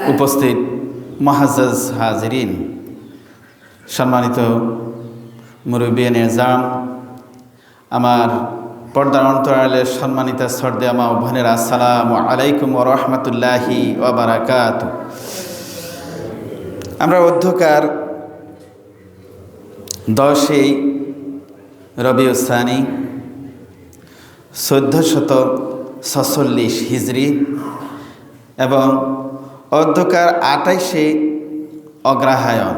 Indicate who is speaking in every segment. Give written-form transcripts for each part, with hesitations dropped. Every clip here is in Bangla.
Speaker 1: উপস্থিত মুআজ্জাজ হাজিরিন, সম্মানিত মুরব্বিয়ান এজাম, আমার পর্দার অন্তরালের সম্মানিত শ্রদ্ধেয় মা ও বোনেরা, আসসালামু আলাইকুম ওয়া রাহমাতুল্লাহি ওয়া বারাকাতুহু। আমরা অধ্যকার 10ই রবিউল সানি 1446 হিজরি এবং অধ্যকার 28শে অগ্রহায়ণ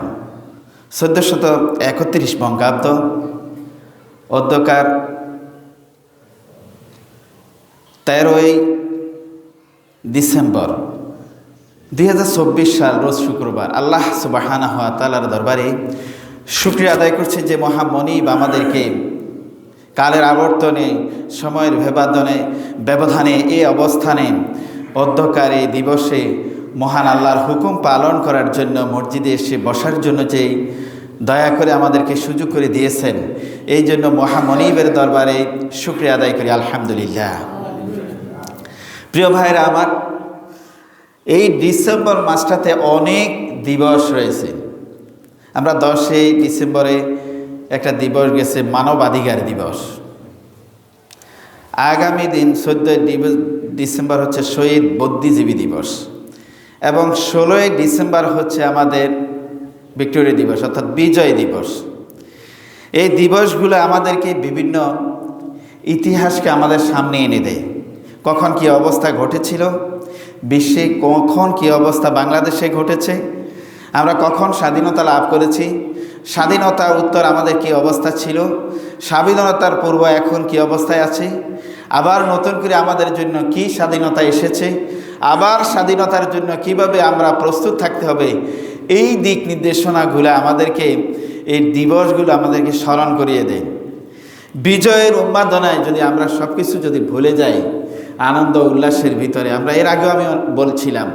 Speaker 1: 1431 বঙ্গাব্দ, অধ্যকার 13ই ডিসেম্বর 2024 সাল রোজ শুক্রবার। আল্লাহ সুবহানাহু ওয়া তাআলার দরবারে শুকরিয়া আদায় করছি যে মহামনিব আমাদেরকে কালের আবর্তনে, সময়ের ব্যবধানে এই অবস্থানে অধ্যকার এই দিবসে মহান আল্লাহর হুকুম পালন করার জন্য মসজিদে এসে বসার জন্য যে দয়া করে আমাদেরকে সুযোগ করে দিয়েছেন, এই জন্য মহামনিবের দরবারে শুকরিয়া আদায় করি, আলহামদুলিল্লাহ। প্রিয় ভাইরা আমার, এই ডিসেম্বর মাসটাতে অনেক দিবস রয়েছে। আমরা 10ই ডিসেম্বরে একটা দিবস গেছে মানবাধিকার দিবস। আগামী দিন 14ই ডিসেম্বর হচ্ছে শহীদ বুদ্ধিজীবী দিবস এবং 16ই ডিসেম্বর হচ্ছে আমাদের ভিক্টোরিয়া দিবস অর্থাৎ বিজয় দিবস। এই দিবসগুলো আমাদেরকে বিভিন্ন ইতিহাসকে আমাদের সামনে এনে দেয়। কখন কী অবস্থা ঘটেছিল বিশ্বে, কখন কী অবস্থা বাংলাদেশে ঘটেছে, আমরা কখন স্বাধীনতা লাভ করেছি, স্বাধীনতা উত্তর আমাদের কী অবস্থা ছিল, স্বাধীনতার পূর্ব এখন কী অবস্থায় আছে, আবার নতুন করে আমাদের জন্য কি স্বাধীনতা এসেছে, আবার স্বাধীনতার জন্য কিভাবে আমরা প্রস্তুত থাকতে হবে, এই দিক নির্দেশনাগুলো আমাদেরকে, এই দিবসগুলো আমাদেরকে স্মরণ করিয়ে দেয়। বিজয়ের উন্মাদনায় যদি আমরা সব কিছু যদি ভুলে যাই, আনন্দ উল্লাসের ভিতরে আমরা, এর আগেও আমি বলছিলাম,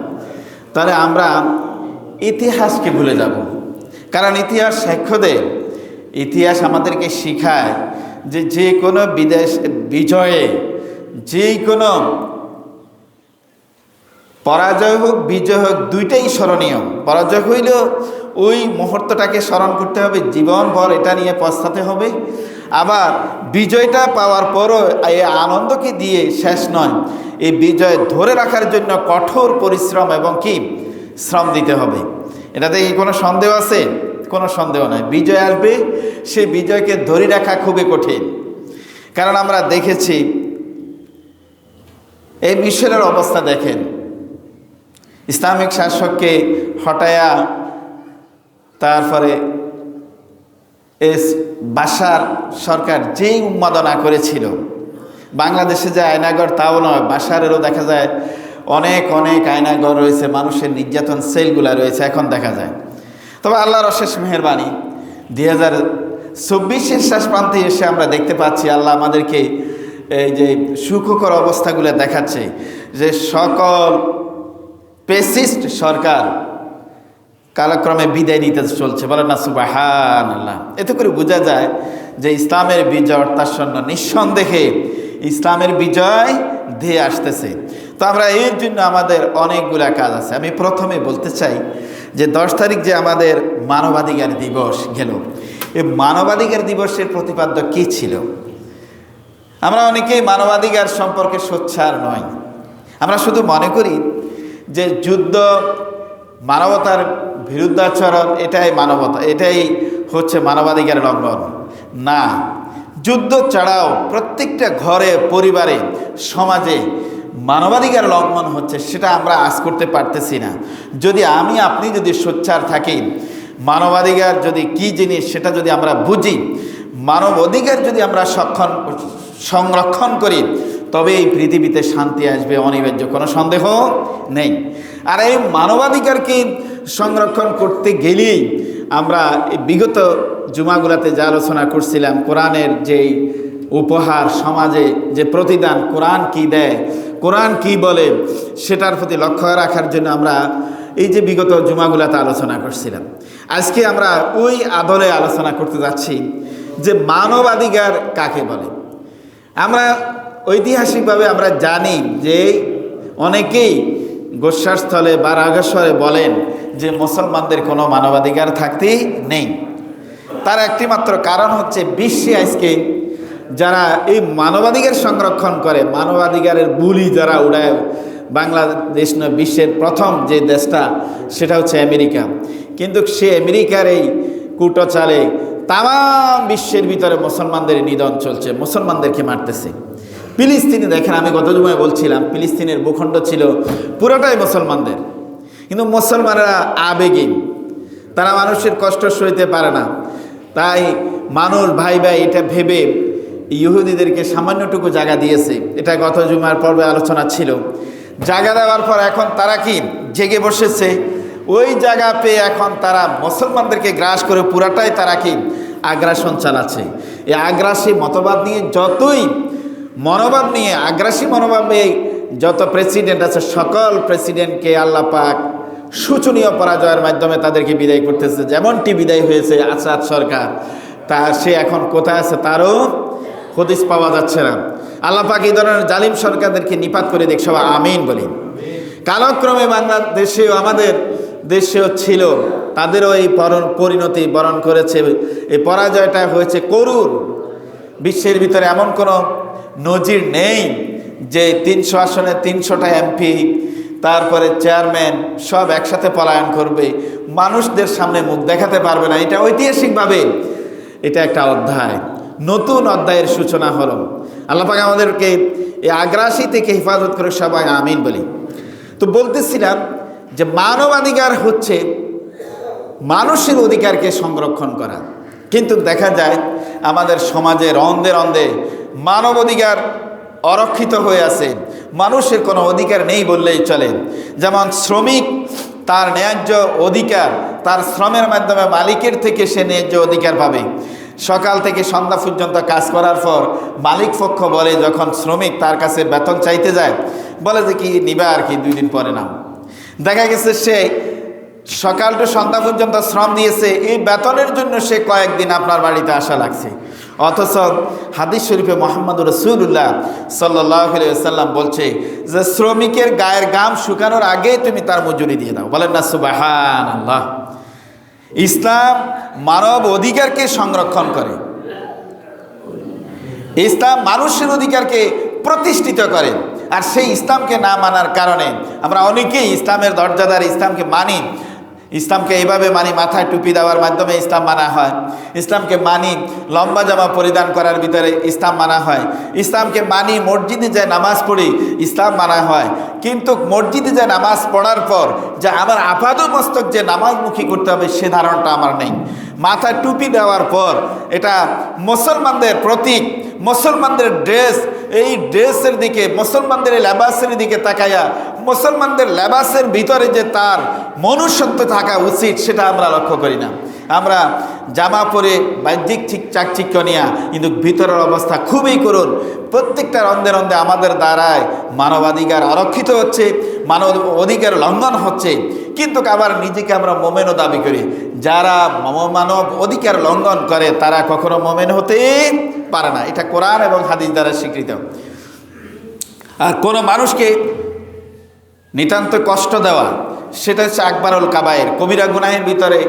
Speaker 1: তাহলে আমরা ইতিহাসকে ভুলে যাব। কারণ ইতিহাস সাক্ষ্য দেয়, ইতিহাস আমাদেরকে শিখায় যে যে কোনো বিজয়ে, যে কোনো পরাজয় হোক বিজয় হোক, দুইটাই স্মরণীয়। পরাজয় হইলেও ওই মুহূর্তটাকে স্মরণ করতে হবে, জীবনভর এটা নিয়ে পস্তাতে হবে। আবার বিজয়টা পাওয়ার পরও এই আনন্দকে দিয়ে শেষ নয়, এই বিজয় ধরে রাখার জন্য কঠোর পরিশ্রম এবং কি শ্রম দিতে হবে। এটাতে কি কোনো সন্দেহ আছে? কোনো সন্দেহ নাই। বিজয় আসবে, সেই বিজয়কে ধরে রাখা খুবই কঠিন। কারণ আমরা দেখেছি এই মিশরের অবস্থা দেখেন, ইসলামিক শাসককে হটায়া তারপরে বাশার সরকার যেই উন্মাদনা করেছিল, বাংলাদেশে যে আয়নাগর তাও নয়, বাশারেরও দেখা যায় অনেক অনেক আয়নাগর রয়েছে, মানুষের নির্যাতন সেলগুলা রয়েছে এখন দেখা যায়। তবে আল্লাহর অশেষ মেহেরবানি 2024-এর শেষ প্রান্তে এসে আমরা দেখতে পাচ্ছি আল্লাহ আমাদেরকে এই যে সুখকর অবস্থাগুলো দেখাচ্ছে, যে সকল পেসিস্ট সরকার কালক্রমে বিদায় নিতে চলছে, বলেন না সুবহানাল্লাহ। এতে করে বোঝা যায় যে ইসলামের বিজয় অর্থাৎ নিঃসন্দেহে ইসলামের বিজয় ধেয়ে আসতেছে। তো আমরা এর জন্য আমাদের অনেকগুলা কাজ আছে। আমি প্রথমে বলতে চাই যে 10 তারিখ যে আমাদের মানবাধিকার দিবস গেল, এই মানবাধিকার দিবসের প্রতিপাদ্য কী ছিল? আমরা অনেকেই মানবাধিকার সম্পর্কে সোচ্চার নই। আমরা শুধু মনে করি যে যুদ্ধ মানবতার বিরুদ্ধাচরণ, এটাই মানবতা, এটাই হচ্ছে মানবাধিকার লঙ্ঘন। না, যুদ্ধ ছাড়াও প্রত্যেকটা ঘরে, পরিবারে, সমাজে মানবাধিকার লঙ্ঘন হচ্ছে, সেটা আমরা আজ করতে পারতেছি না। যদি আপনি যদি সোচ্চার থাকি, মানবাধিকার যদি কী জিনিস সেটা যদি আমরা বুঝি, মানব অধিকার যদি আমরা সংরক্ষণ করি, তবে এই পৃথিবীতে শান্তি আসবে, অনিবার্য, কোনো সন্দেহ নেই। আর এই মানবাধিকারকে সংরক্ষণ করতে গেলেই আমরা বিগত জুমাগুলাতে যা আলোচনা করছিলাম, কোরআনের যেই উপহার, সমাজে যে প্রতিদান কোরআন কি দেয়, কোরআন কি বলে, সেটার প্রতি লক্ষ্য রাখার জন্য আমরা এই যে বিগত জুমাগুলাতে আলোচনা করছিলাম। আজকে আমরা ওই আদলে আলোচনা করতে যাচ্ছি যে মানবাধিকার কাকে বলে। আমরা ঐতিহাসিকভাবে আমরা জানি যে অনেকেই গোস্বাস্থলে বা রাগেশ্বরে বলেন যে মুসলমানদের কোনো মানবাধিকার থাকতেই নেই, তার একটি মাত্র কারণ হচ্ছে বিশ্বে আজকে যারা এই মানবাধিকার সংরক্ষণ করে, মানবাধিকারের বুলি যারা উড়ায়, বাংলাদেশ নয় বিশ্বের প্রথম যে দেশটা সেটা হচ্ছে আমেরিকা। কিন্তু সে আমেরিকার এই কুটো চালে তাম বিশ্বের ভিতরে মুসলমানদের নিধন চলছে, মুসলমানদেরকে মারতেছে। ফিলিস্তিনে দেখেন, আমি গত জুমায় বলছিলাম ফিলিস্তিনের ভূখণ্ড ছিল পুরোটাই মুসলমানদের, কিন্তু মুসলমানরা আবেগী, তারা মানুষের কষ্ট সইতে পারে না, তাই মানুষ ভাই ভাই এটা ভেবে ইহুদিদেরকে সামান্যটুকু জায়গা দিয়েছে। এটা গত জুমার পর্বে আলোচনা ছিল। জায়গা দেওয়ার পর এখন তারা কি জেগে বসেছে, ওই জায়গা পেয়ে এখন তারা মুসলমানদেরকে গ্রাস করে পুরাটাই তারা কি আগ্রাসন চালাচ্ছে। এই আগ্রাসী মতবাদ নিয়ে যতই মনোভাব নিয়ে আগ্রাসী মনোভাবে যত প্রেসিডেন্ট আছে, সকল প্রেসিডেন্টকে আল্লাহ পাক শোচনীয় পরাজয়ের মাধ্যমে তাদেরকে বিদায় করতেছে। যেমনটি বিদায় হয়েছে আসাদ সরকার, তা সে এখন কোথায় আছে তারও হদিস পাওয়া যাচ্ছে না। আল্লাহ পাক এই ধরনের জালিম সরকারদেরকে নিপাত করে দেখ, সবাই আমিন বলি। কালক্রমে বাংলাদেশেও আমাদের দেশেও ছিল, তাদেরও এই পরিণতি বরণ করেছে। এই পরাজয়টা হয়েছে করুণ। বিশ্বের ভিতরে এমন কোনো নজির নেই যে 300 আসনে 300টা এমপি, তারপরে চেয়ারম্যান সব একসাথে পলায়ন করবে, মানুষদের সামনে মুখ দেখাতে পারবে না। এটা ঐতিহাসিকভাবে এটা একটা অধ্যায়, নতুন অধ্যায়ের সূচনা হলো। আল্লাহ পাক আমাদেরকে এই আগ্রাসী থেকে হেফাজত করে, সবাই আমিন বলি। তো বলতেছিলাম যে মানবাধিকার হচ্ছে মানুষের অধিকারকে সংরক্ষণ করা, কিন্তু দেখা যায় আমাদের সমাজে রন্ধে রন্ধে মানবাধিকার অরক্ষিত হয়ে আছে, মানুষের কোনো অধিকার নেই বললেই চলে। যেমন শ্রমিক তার ন্যায্য অধিকার, তার শ্রমের মাধ্যমে মালিকের থেকে সে ন্যায্য অধিকার পাবে। সকাল থেকে সন্ধ্যা পর্যন্ত কাজ করার পর মালিক পক্ষ বলে, যখন শ্রমিক তার কাছে বেতন চাইতে যায়, বলে যে কি নিবা আর কি 2 দিন পরে নাও। দেখা গেছে সে সকাল টু সন্ধ্যা পর্যন্ত শ্রম দিয়েছে, এই বেতনের জন্য সে কয়েকদিন আপনার বাড়িতে আসা লাগছে। অথচ হাদিস শরীফে মুহাম্মদ রাসূলুল্লাহ সাল্লাল্লাহু আলাইহি ওয়াসাল্লাম বলছে যে শ্রমিকের গায়ের ঘাম শুকানোর আগে তুমি তার মজুরি দিয়ে দাও। বলেন না সুবহানাল্লাহ। ইসলাম মানব অধিকারকে সংরক্ষণ করে, ইসলাম মানুষের অধিকারকে প্রতিষ্ঠিত করে। আর সেই ইসলামকে না মানার কারণে আমরা অনেকেই ইসলামের দরজাদার, ইসলামকে মানি, ইসলামকে এইভাবে মানি, মাথায় টুপি দেওয়ার মাধ্যমে ইসলাম মানা হয়, ইসলামকে মানি লম্বা জামা পরিধান করার ভিতরে ইসলাম মানা হয়, ইসলামকে মানি মসজিদে যায় নামাজ পড়ি, ইসলাম মানা হয়। কিন্তু মসজিদে যায় নামাজ পড়ার পর যে আমার আপাদ মস্তক যে নামাজমুখী করতে হবে সে ধারণাটা আমার নেই। মাথায় টুপি দেওয়ার পর এটা মুসলমানদের প্রতীক, মুসলমানদের ড্রেস, এই ড্রেসের দিকে, মুসলমানদের এই লেবাসের দিকে তাকাইয়া মুসলমানদের লেবাসের ভিতরে যে তার মনুষ্যত্ব থাকা উচিত সেটা আমরা লক্ষ্য করি না। আমরা জামা পরে বাহ্যিক ঠিক চাকচিক্য নিয়া, কিন্তু ভিতরের অবস্থা খুবই করুণ। প্রত্যেকটা রন্ধে রন্ধে আমাদের দ্বারায় মানবাধিকার অরক্ষিত হচ্ছে, মানব অধিকার লঙ্ঘন হচ্ছে। কিন্তু আবার নিজেকে আমরা মোমেনও দাবি করি। যারা মানব অধিকার লঙ্ঘন করে তারা কখনো মোমেন হতে পারে না, এটা কোরআন এবং হাদিস দ্বারা স্বীকৃত। আর কোনো মানুষকে নিতান্ত কষ্ট দেওয়া সেটা হচ্ছে আকবারুল কাবায়ের, কবিরা গুনাহের ভিতরে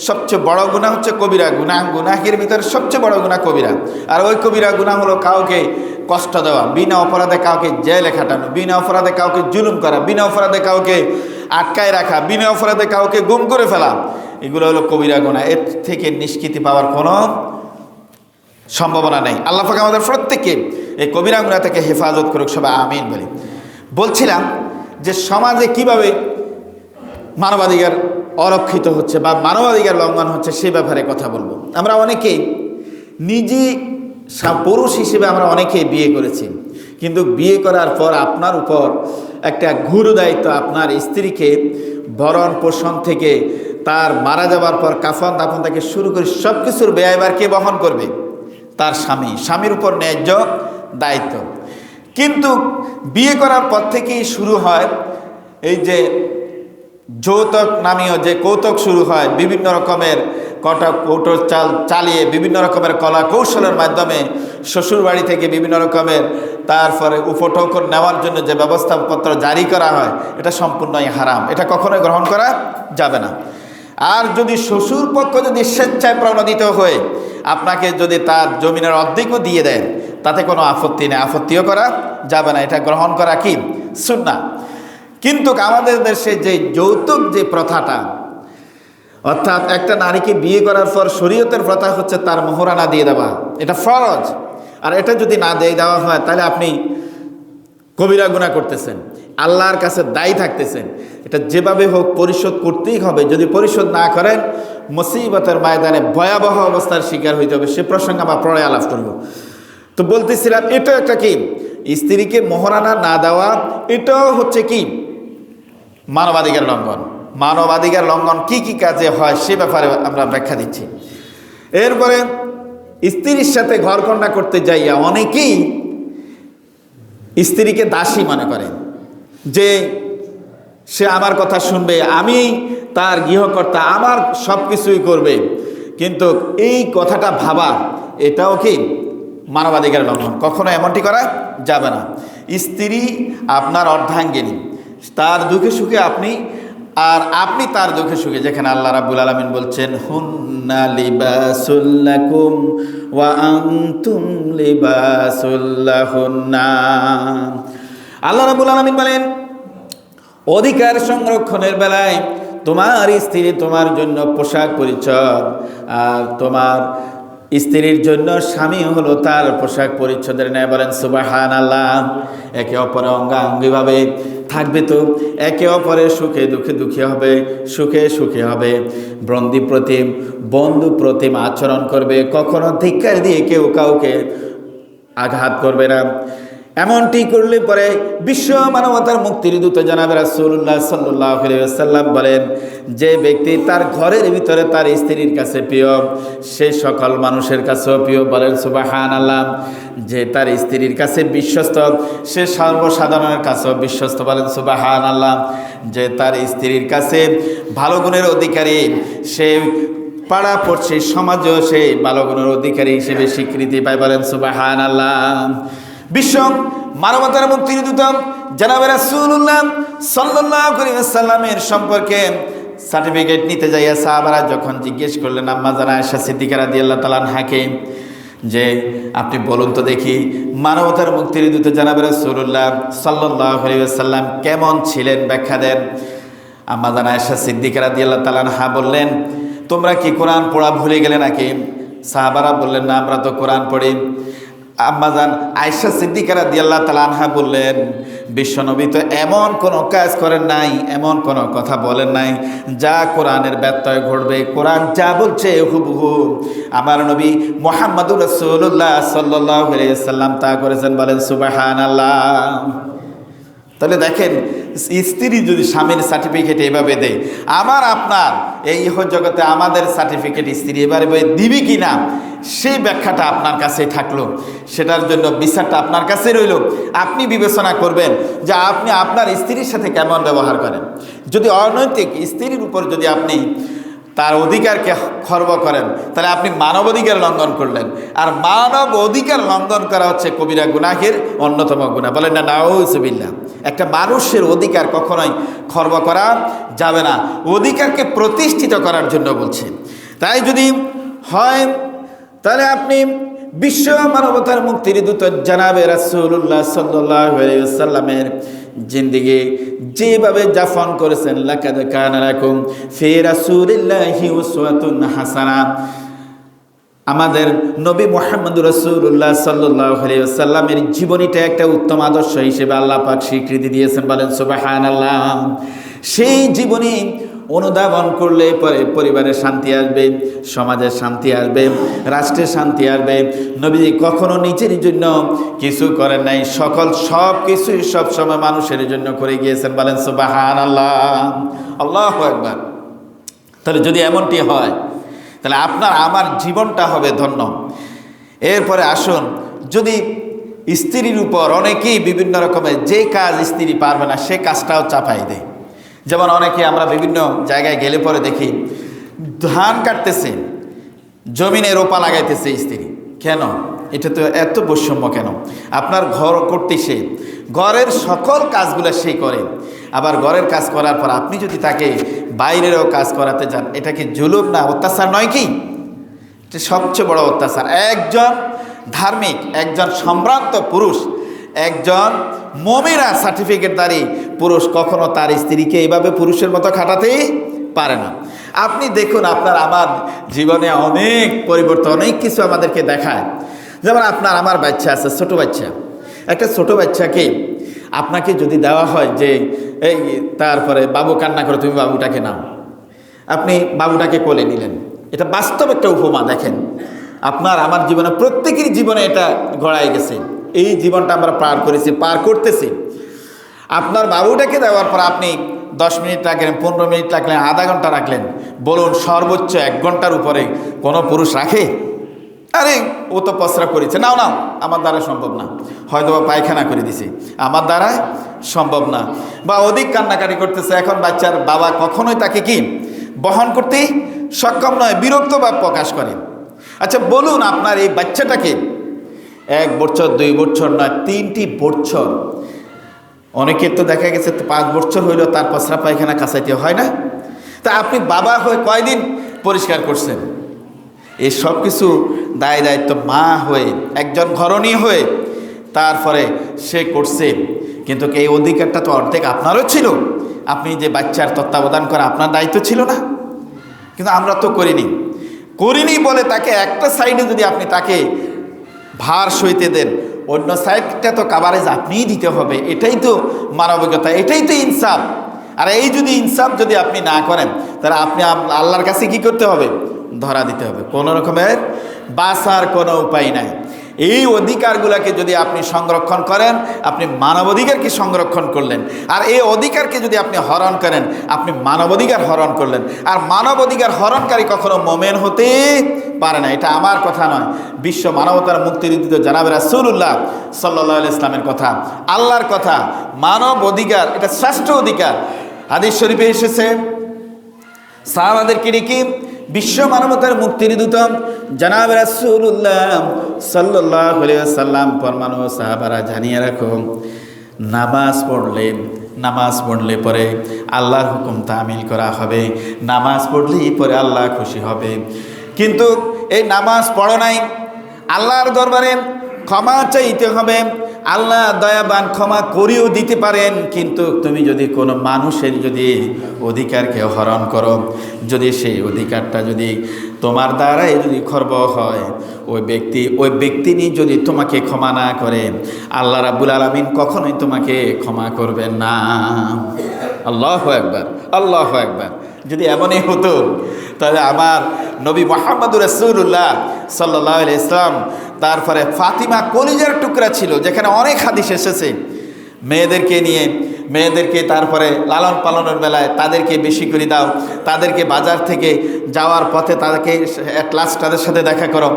Speaker 1: সবচেয়ে বড় গুনাহ হচ্ছে কবিরা গুনাহ, গুনাহের ভিতরে সবচেয়ে বড় গুনাহ কবিরা। আর ওই কবিরা গুনাহ হলো কাউকে কষ্ট দেওয়া, বিনা অপরাধে কাউকে জেলে খাটানো, বিনা অপরাধে কাউকে জুলুম করা, বিনা অপরাধে কাউকে আটকায় রাখা, বিনা অপরাধে কাউকে গুম করে ফেলা, এগুলো হলো কবিরা গুনাহ। এর থেকে নিষ্কৃতি পাওয়ার কোনো সম্ভাবনা নেই। আল্লাহ পাক আমাদের প্রত্যেককে এই কবিরা গুনাহ থেকে হেফাজত করুক, সবাই আমিন বলি। বলছিলাম যে সমাজে কিভাবে মানবাধিকার অরক্ষিত হচ্ছে বা মানবাধিকার লঙ্ঘন হচ্ছে সে ব্যাপারে কথা বলবো। আমরা অনেকেই নিজে পুরুষ হিসেবে আমরা অনেকেই বিয়ে করেছি, কিন্তু বিয়ে করার পর আপনার উপর একটা গুরু দায়িত্ব, আপনার স্ত্রীকে ভরণ পোষণ থেকে তার মারা যাবার পর কাফন দাফন থেকে শুরু করে সব কিছুর ব্যয়ভার কে বহন করবে? তার স্বামী। স্বামীর উপর ন্যায্য দায়িত্ব। কিন্তু বিয়ে করার পর থেকেই শুরু হয় এই যে যৌতুক নামীয় যে কৌতুক শুরু হয়, বিভিন্ন রকমের কৌটো চালিয়ে বিভিন্ন রকমের কলা কৌশলের মাধ্যমে শ্বশুর বাড়ি থেকে বিভিন্ন রকমের তারপরে উপটোকন নেওয়ার জন্য যে ব্যবস্থাপত্র জারি করা হয়, এটা সম্পূর্ণই হারাম, এটা কখনোই গ্রহণ করা যাবে না। আর যদি শ্বশুর পক্ষ যদি স্বেচ্ছায় প্রণোদিত হয়ে আপনাকে যদি তার জমিনের অর্ধেকও দিয়ে দেন, তাতে কোনো আপত্তি নেই, আপত্তিও করা যাবে না, এটা গ্রহণ করা কি সুন্নাহ। কিন্তু আমাদের দেশে যে যৌতুক যে প্রথাটা, অর্থাৎ একটা নারীকে বিয়ে করার পর শরীয়তের প্রথা হচ্ছে তার মোহরানা দিয়ে দেওয়া, এটা ফরজ। আর এটা যদি না দিয়ে দেওয়া হয় তাহলে আপনি কবিরা গুনাহ করতেছেন, আল্লাহর কাছে দায়ী থাকতেছেন। এটা যেভাবে হোক পরিশোধ করতেই হবে। যদি পরিশোধ না করেন মুসিবতের ময়দানে ভয়াবহ অবস্থার শিকার হইতে হবে। সে প্রসঙ্গে আমরা পরে আলাপ করব। তো বলতেছিলাম, এটা একটা কি স্ত্রীকে মোহরানা না দেওয়া, এটাও হচ্ছে কি মানবাধিকার লঙ্ঘন। মানবাধিকার লঙ্ঘন কি কি কাজে হয় সে ব্যাপারে আমরা ব্যাখ্যা দিচ্ছি। এরপরে স্ত্রীর সাথে ঘরকন্যা করতে যাইয়া অনেকেই স্ত্রীকে দাসী মনে করে, যে সে আমার কথা শুনবে, আমি তার গৃহকর্তা, আমার সব কিছুই করবে। কিন্তু এই কথাটা ভাবা, এটাও কি মানবাধিকার লঙ্ঘন, কখনো এমনটি করা যাবে না। স্ত্রী আপনার অর্ধাঙ্গিনী, তার দুঃখে সুখে আপনি, আর আপনি তার দুঃখে সুখে, যেখানে আল্লাহ রাব্বুল আলামিন বলছেন হুন্না লিবাসুল লাকুম ওয়া আনতুম লিবাসুল লাহুন্না। আল্লাহ রাব্বুল আলামিন বলেন, অধিকার সংরক্ষণের বেলায় তোমার স্ত্রী তোমার জন্য পোশাক পরিচ্ছদ, আর তোমার স্ত্রীর জন্য স্বামী হলো তার পোশাক পরিচ্ছদের ন্যায়। বলেন সুবহানাল্লাহ। একে অপরের অঙ্গাঙ্গিভাবে থাকবে, তো একে অপরের সুখে দুঃখে দুঃখী হবে, সুখে সুখে হবে, বন্ধু প্রতিম বন্ধু প্রতিম আচরণ করবে, কখনো ধিক্কার দিয়ে কেউ কাউকে আঘাত করবে না। এমনটি করলে পরে বিশ্ব মানবতার মুক্তির দূত জনাবে রাসূলুল্লাহ সাল্লাল্লাহু আলাইহি ওয়াসাল্লাম বলেন, যে ব্যক্তি তার ঘরের ভিতরে তার স্ত্রীর কাছে প্রিয়, সে সকল মানুষের কাছেও প্রিয়। বলেন সুবহানাল্লাহ। যে তার স্ত্রীর কাছে বিশ্বস্ত, সে সর্বসাধারণের কাছেও বিশ্বস্ত। বলেন সুবহানাল্লাহ। যে তার স্ত্রীর কাছে ভালো গুণের অধিকারী, সে পাড়া পড়শি সমাজেও সে ভালো গুণের অধিকারী হিসেবে স্বীকৃতি পায়। বলেন সুবহানাল্লাহ। বিশ্ব মানবতার মুক্তির দূত জনাবে রাসূলুল্লাহ সাল্লাল্লাহু আলাইহি ওয়াসাল্লামের সম্পর্কে সার্টিফিকেট নিতে যাইয়া সাহাবারা যখন জিজ্ঞেস করলেন আম্মা জান আয়েশা সিদ্দিকা রাদিয়াল্লাহু তাআলা আনহাকে, যে আপনি বলুন তো দেখি মানবতার মুক্তির দূত জনাবে রাসূলুল্লাহ সাল্লাল্লাহু আলাইহি ওয়াসাল্লাম কেমন ছিলেন, ব্যাখ্যা দেন। আম্মা জান আয়েশা সিদ্দিকা রাদিয়াল্লাহু তাআলা আনহা বললেন, তোমরা কি কোরআন পড়া ভুলে গেলে নাকি? সাহাবারা বললেন, না, আমরা তো কোরআন পড়ি। আম্মাজান আয়েশা সিদ্দিকা রাদিয়াল্লাহু তাআলা আনহা বললেন, বিশ্বনবী তো এমন কোনো কাজ করেন নাই, এমন কোনো কথা বলেন নাই যা কোরআনের ব্যত্যয় ঘটবে। কোরআন যা বলছে হুবহু আমার নবী মুহাম্মদুর রাসূলুল্লাহ সাল্লাল্লাহু আলাইহি ওয়াসাল্লাম তা করেছেন। বলেন সুবহানাল্লাহ। তাহলে দেখেন, স্ত্রী যদি স্বামীর সার্টিফিকেট এভাবে দেয়, আমার আপনার এই জগতে আমাদের সার্টিফিকেট স্ত্রী এবারে দিবি কি না, সেই ব্যাখ্যাটা আপনার কাছে থাকলো, সেটার জন্য বিচারটা আপনার কাছে রইল। আপনি বিবেচনা করবেন যে আপনি আপনার স্ত্রীর সাথে কেমন ব্যবহার করেন। যদি অনৈতিক স্ত্রীর উপর যদি আপনি তার অধিকারকে খর্ব করেন, তাহলে আপনি মানব অধিকার লঙ্ঘন করলেন। আর মানব অধিকার লঙ্ঘন করা হচ্ছে কবিরা গুনাহের অন্যতম গুনাহ। বলেন না নাউযুবিল্লাহ। একটা মানুষের অধিকার কখনোই খর্ব করা যাবে না, অধিকারকে প্রতিষ্ঠিত করার জন্য বলছেন। তাই যদি হয় তাহলে আপনি বিশ্ব মানবতার মুক্তির দূত জনাবে রাসূলুল্লাহ সাল্লাল্লাহু আলাইহি ওয়াসাল্লামের জিন্দেগি যেভাবে যাপন করেছেন, লাকাদ কানা লাকুম ফি রাসূলিল্লাহি উসওয়াতুন হাসানাহ। আমাদের নবী মুহাম্মদ রাসূলুল্লাহ সাল্লাল্লাহু আলাইহি ওয়াসাল্লামের জীবনীটা একটা উত্তম আদর্শ হিসেবে আল্লাহ পাক স্বীকৃতি দিয়েছেন। বলেন সুবহানাল্লাহ। সেই জীবনী অনুধাবন করলে পরে পরিবারের শান্তি আসবে, সমাজের শান্তি আসবে, রাষ্ট্রের শান্তি আসবে। নবীজি কখনো নিজের জন্য কিছু করেন নাই, সব কিছুই সবসময় মানুষের জন্য করে গিয়েছেন। বলেন সুবহানাল্লাহ, আল্লাহু আকবার। তাহলে যদি এমনটি হয় তাহলে আপনার আমার জীবনটা হবে ধন্য। এরপরে আসুন, যদি স্ত্রীর উপর অনেকেই বিভিন্ন রকমের যে কাজ স্ত্রী পারবে না সে কাজটাও চাপাই দেয়। যেমন অনেকে আমরা বিভিন্ন জায়গায় গেলে পরে দেখি ধান কাটতেছে, জমিনে রোপা লাগাইতেছে স্ত্রী। কেন? এটা তো এত বৈষম্য কেন? আপনার ঘর করতে সে ঘরের সকল কাজগুলো সে করে, আবার ঘরের কাজ করার পর আপনি যদি তাকে বাইরেরও কাজ করাতে যান, এটা কি জুলুম না অত্যাচার নয় কি? এটা সবচেয়ে বড় অত্যাচার। একজন ধার্মিক, একজন সম্ভ্রান্ত পুরুষ, একজন মুমিনা সার্টিফিকেটধারী পুরুষ কখনো তার স্ত্রীকে এইভাবে পুরুষের মতো খাটাতেই পারে না। আপনি দেখুন, আপনার আমার জীবনে অনেক পরিবর্তন, অনেক কিছু আমাদেরকে দেখায়। যেমন আপনার আমার বাচ্চা আছে, ছোট বাচ্চা, একটা ছোট বাচ্চাকে আপনাকে যদি দেওয়া হয় যে এই তারপরে বাবু কান্না করে, তুমি বাবুটাকে নাও, আপনি বাবুটাকে কোলে নিলেন, এটা বাস্তব একটা উপমা। দেখেন, আপনার আমার জীবনে, প্রত্যেকেরই জীবনে এটা গড়ায় গেছে। এই জীবনটা আমরা পার করেছি, পার করতেছি। আপনার বাবুটাকে দেওয়ার পর আপনি 10 মিনিট রাখলেন, 15 মিনিট রাখলেন, আধা ঘন্টা রাখলেন, বলুন সর্বোচ্চ 1 ঘন্টার উপরে কোনো পুরুষ রাখে? আরে ও তো প্রস্রাব করেছে, নাও নাও, আমার দ্বারা সম্ভব না, হয়তো বা পায়খানা করে দিছে, আমার দ্বারা সম্ভব না, বা অধিক কান্নাকাটি করতেছে। এখন বাচ্চার বাবা কখনোই তাকে কি বহন করতে সক্ষম নয়, বিরক্ত ভাব প্রকাশ করে। আচ্ছা বলুন, আপনার এই বাচ্চাটাকে 1 বছর 2 বছর নয়, 3টি বছর, অনেকের তো দেখা গেছে 5 বছর হইল তার প্রস্রাব পায়খানা কাছাইতে হয় না, তা আপনি বাবা হয়ে কয়দিন পরিষ্কার করছেন? এই সব কিছু দায় দায়িত্ব মা হয়ে, একজন ঘরণী হয়ে তারপরে সে করছে। কিন্তু এই অধিকারটা তো অর্ধেক আপনারও ছিল, আপনি যে বাচ্চার তত্ত্বাবধান করা আপনার দায়িত্ব ছিল না? কিন্তু আমরা তো করিনি বলে তাকে একটা সাইডে যদি আপনি তাকে ভার সইতে দেন, অন্য সাইডটা তো কাভারেজ আপনিই দিতে হবে। এটাই তো মানবিকতা, এটাই তো ইনসাফ। আর এই যদি ইনসাফ যদি আপনি না করেন, তাহলে আপনি আল্লাহর কাছে কি করতে হবে? ধরা দিতে হবে। কোনো রকমের বাঁচার কোনো উপায় নাই। এই অধিকারগুলোকে যদি আপনি সংরক্ষণ করেন, আপনি মানবাধিকারকে সংরক্ষণ করলেন। আর এই অধিকারকে যদি আপনি হরণ করেন, আপনি মানবাধিকার হরণ করলেন। আর মানবাধিকার হরণকারী কখনো মোমেন হতে পারে না। এটা আমার কথা নয়, বিশ্ব মানবতার মুক্তির জনাবে রাসূলুল্লাহ সাল্লাল্লাহু আলাইহি ইসলামের কথা, আল্লাহর কথা। মানব অধিকার এটা শ্রেষ্ঠ অধিকার। হাদিস শরীফে এসেছে, সাহাবাদেরকে ডেকে বিশ্ব মানবতার মুক্তির দূত জনাবে রাসূলুল্লাহ সাল্লাল্লাহু আলাইহি ওয়াসাল্লাম ফরমানো, সাহাবারা জানিয়ে রাখো, নামাজ পড়লে পরে আল্লাহর হুকুম তামিল করা হবে, নামাজ পড়লেই পরে আল্লাহ খুশি হবে। কিন্তু এই নামাজ পড়ো নাই, আল্লাহর দরবারে ক্ষমা চাইতে হবে। আল্লাহ দয়াবান, ক্ষমা করিও দিতে পারেন। কিন্তু তুমি যদি কোনো মানুষের যদি অধিকারকে হরণ করো, যদি সেই অধিকারটা যদি তোমার দ্বারাই যদি খর্ব হয়, ওই ব্যক্তি নিয়ে যদি তোমাকে ক্ষমা না করে, আল্লাহ রাব্বুল আলামিন কখনোই তোমাকে ক্ষমা করবেন না। আল্লাহু আকবার, আল্লাহু আকবার। যদি এমনই হতো, তাহলে আমার নবী মুহাম্মদুর রাসূলুল্লাহ সাল্লাল্লাহু আলাইহি ইসলাম, তারপরে ফাতিমা কলিজার টুকরা ছিল, যেখানে অনেক হাদিস এসেছে মেয়েদেরকে তারপরে লালন পালনের বেলায় তাদেরকে বেশি করে দাও, তাদেরকে বাজার থেকে যাওয়ার পথে তাদেরকে তাদের সাথে দেখা করো,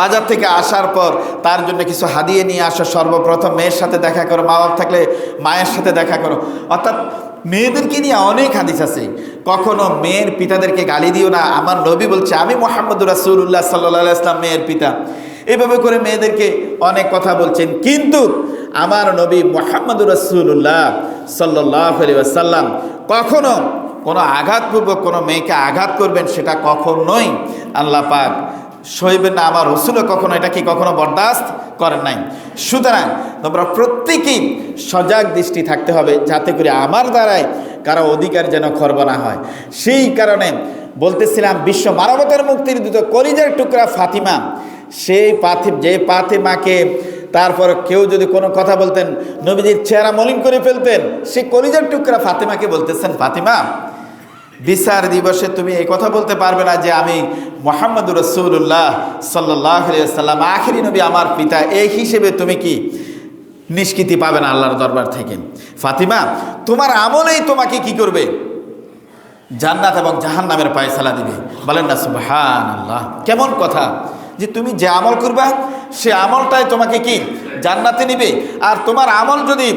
Speaker 1: বাজার থেকে আসার পর তার জন্য কিছু হাদিয়ে নিয়ে আসো, সর্বপ্রথম মেয়ের সাথে দেখা করো, মা বাপ থাকলে মায়ের সাথে দেখা করো। অর্থাৎ মেয়েদেরকে নিয়ে অনেক হাদিস আছে। কখনো মেয়ের পিতাদেরকে গালি দিও না। আমার নবী বলছে, আমি মুহাম্মদুর রাসূলুল্লাহ সাল্লাল্লাহু আলাইহি ওয়াসাল্লাম মেয়ের পিতা। এভাবে করে মেয়েদেরকে অনেক কথা বলছেন। কিন্তু আমার নবী মুহাম্মদুর রাসূলুল্লাহ সাল্লাল্লাহু আলাইহি ওয়াসাল্লাম কখনো কোনো আঘাতপূর্বক কোনো মেয়েকে আঘাত করবেন, সেটা কখনোই আল্লাহ পাক সইবেন না। আমার রাসূলও কখনো এটা কি কখনো বরদাস্ত করেন নাই। সুতরাং তোমরা প্রত্যেকেই সজাগ দৃষ্টি থাকতে হবে, যাতে করে আমার দ্বারাই কারো অধিকার যেন খর্ব না হয়। সেই কারণে বলতেছিলাম, বিশ্ব মানবতার মুক্তির দূত কলিজার টুকরা ফাতিমা, যে ফাতিমাকে তারপর কেউ যদি কোনো কথা বলতেন, নবীজির চেহারা মলিন করে ফেলতেন, সেই কলিজার টুকরা ফাতিমাকে বলতেছেন, ফাতিমা, বিচার দিবসে তুমি এই কথা বলতে পারবে না যে আমি মুহাম্মদুর রাসূলুল্লাহ সাল্লাল্লাহু আলাইহি ওয়াসাল্লাম আখিরি নবী, আমার পিতা, এই হিসেবে তুমি কি নিষ্কৃতি পাবে না আল্লাহর দরবার থেকে। ফাতিমা, তোমার আমলেই তোমাকে কি করবে? জান্নাত এবং জাহান্নামের ফয়সালা দিবে। বলেন না সুবহানাল্লাহ। কেমন কথা যে তুমি যে আমল করবা সে আমলটাই তোমাকে কি জান্নাতে নিবে, আর তোমার আমল যদি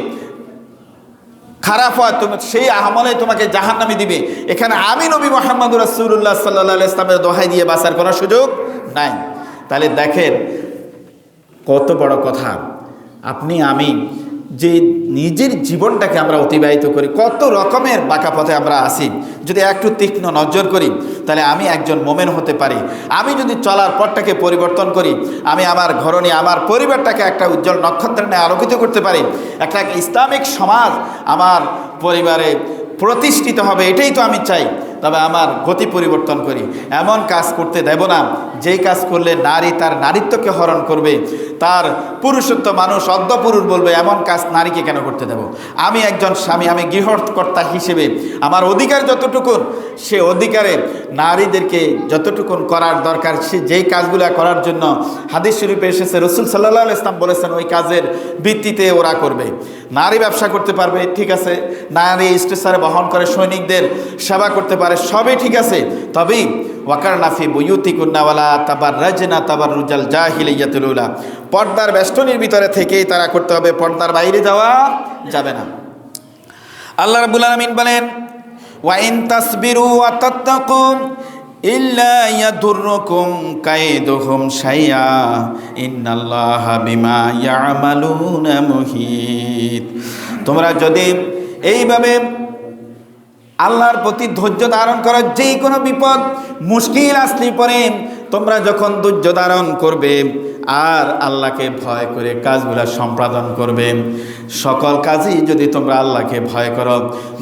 Speaker 1: খারাপ হয় তুমি সেই আমলে তোমাকে জাহান্নামে দিবে। এখানে আমি নবী মুহাম্মদুর রাসূলুল্লাহ সাল্লাল্লাহু আলাইহি ওয়াসাল্লামের দোহাই দিয়ে বাঁচার কোনো সুযোগ নাই। তাহলে দেখেন, কত বড় কথা। আপনি আমি যে নিজের জীবনটাকে আমরা অতিবাহিত করি, কত রকমের বাঁকা পথে আমরা আসি, যদি একটু তীক্ষ্ণ নজর করি তাহলে আমি একজন মোমেন হতে পারি। আমি যদি চলার পথটাকে পরিবর্তন করি, আমি আমার ঘরণী আমার পরিবারটাকে একটা উজ্জ্বল নক্ষত্রের ন্যায় আলোকিত করতে পারি, একটা ইসলামিক সমাজ আমার পরিবারে প্রতিষ্ঠিত হবে, এটাই তো আমি চাই। তবে আমার গতি পরিবর্তন করি, এমন কাজ করতে দেব না যেই কাজ করলে নারী তার নারীত্বকে হরণ করবে, তার পুরুষত্ব মানুষ অর্ধপুরুষ বলবে, এমন কাজ নারীকে কেন করতে দেব। আমি একজন স্বামী, আমি গৃহকর্তা হিসেবে আমার অধিকার যতটুকুন, সে অধিকারে নারীদেরকে যতটুকুন করার দরকার, সে যেই কাজগুলো করার জন্য হাদিস শরীফে এসেছে, রসুল সাল্লাল্লাহু আলাইহি ওয়াসাল্লাম বলেছেন ওই কাজের ভিত্তিতে ওরা করবে। নারী ব্যবসা করতে পারবে, ঠিক আছে, নারী স্ট্রেচারে বহন করে সৈনিকদের সেবা করতে পারে, সবই ঠিক আছে। তবেই ওয়াকারনা ফি বুয়ুতিকুন্না ওয়ালা তাবাররাজনা তাবাররুজাল জাহিলিয়াতুল উলা, পর্দার বেষ্টনীর ভিতরে থেকেই তারা করতে হবে, পর্দার বাইরে যাওয়া যাবে না। আল্লাহ রাব্বুল আলামিন বলেন, ওয়া ইন তাসবিরু ওয়া তাত্তাকু ইল্লা ইয়াদুররুকুম কাইদুহুম শাইআ ইন্নাল্লাহা বিমা ইয়ামালুনা মুহিত। তোমরা যদি এইভাবে আল্লাহর প্রতি ধৈর্য ধারণ করো, যে কোনো বিপদ মুশকিল আসলে পরে তোমরা যখন ধৈর্য ধারণ করবে আর আল্লাহকে ভয় করে কাজগুলো সম্পাদন করবে, সকল কাজই যদি তোমরা আল্লাহকে ভয় করো,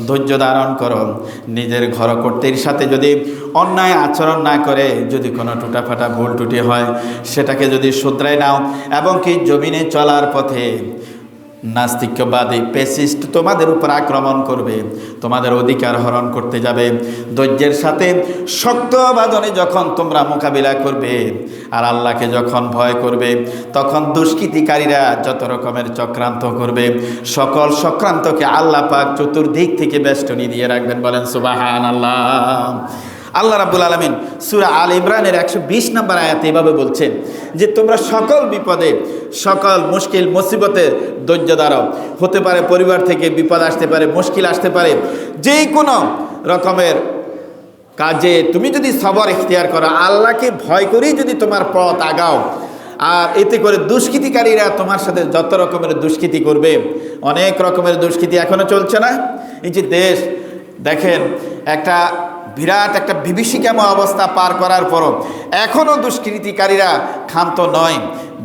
Speaker 1: ধৈর্য ধারণ করো, নিজের ঘরকর্ত্রীর সাথে যদি অন্যায় আচরণ না করে, যদি কোনো টুটাফাটা ভুল টুটি হয় সেটাকে যদি শুধরায় নাও, এবং কি জমিনে চলার পথে নাস্তিক্যবাদী পেসিস্ট তোমাদের উপর আক্রমণ করবে, তোমাদের অধিকার হরণ করতে যাবে, ধৈর্যের সাথে শক্ত বাঁধনে যখন তোমরা মোকাবিলা করবে আর আল্লাহকে যখন ভয় করবে, তখন দুষ্কৃতিকারীরা যত রকমের চক্রান্ত করবে, সকল চক্রান্তকে আল্লাহ পাক চতুর্দিক থেকে বেষ্টনী দিয়ে রাখবেন। বলেন সুবহানাল্লাহ। আল্লাহ রাব্বুল আলামিন সূরা আল ইমরানের 120 নম্বর আয়াতে এভাবে বলছেন যে তোমরা সকল বিপদে, সকল মুশকিল মুসিবতে ধৈর্য ধারো। হতে পারে পরিবার থেকে বিপদ আসতে পারে, মুশকিল আসতে পারে, যে কোনো রকমের কাজে তুমি যদি সবর ইখতিয়ার করো, আল্লাহকে ভয় করেই যদি তোমার পথ আগাও, আর এতে করে দুষ্কৃতিকারীরা তোমার সাথে যত রকমের দুষ্কৃতি করবে, অনেক রকমের দুষ্কৃতি এখনো চলছে না। এই যে দেশ দেখেন, একটা বিরাট একটা বিভীষিকাময় অবস্থা পার করার পরও এখনও দুষ্কৃতিকারীরা ক্ষান্ত নয়।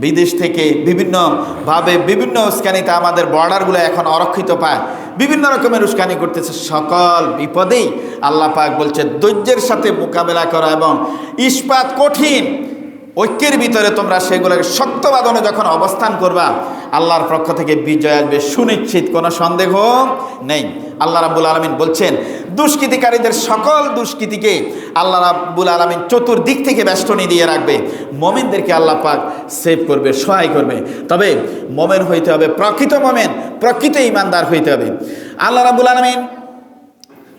Speaker 1: বিদেশ থেকে বিভিন্নভাবে বিভিন্ন উস্কানিতে আমাদের বর্ডারগুলো এখন অরক্ষিত পায়, বিভিন্ন রকমের উস্কানি করতেছে। সকল বিপদেই আল্লাহ পাক বলছে ধৈর্যের সাথে মোকাবেলা করা এবং ইস্পাত কঠিন ঐক্যের ভিতরে তোমরা সেগুলোকে শক্ত বাঁধনে যখন অবস্থান করবা, আল্লাহর পক্ষ থেকে বিজয় আসবে সুনিশ্চিত, কোনো সন্দেহ নেই। আল্লাহ রাব্বুল আলামিন বলছেন দুষ্কৃতিকারীদের সকল দুষ্কৃতিকে আল্লাহ রাব্বুল আলামিন চতুর্দিক থেকে বেষ্টনী দিয়ে রাখবে। মুমিনদেরকে আল্লাহ পাক সেভ করবে, সহায় করবে। তবে মুমিন হইতে হবে, প্রকৃত মুমিন, প্রকৃত ঈমানদার হইতে হবে। আল্লাহ রাব্বুল আলামিন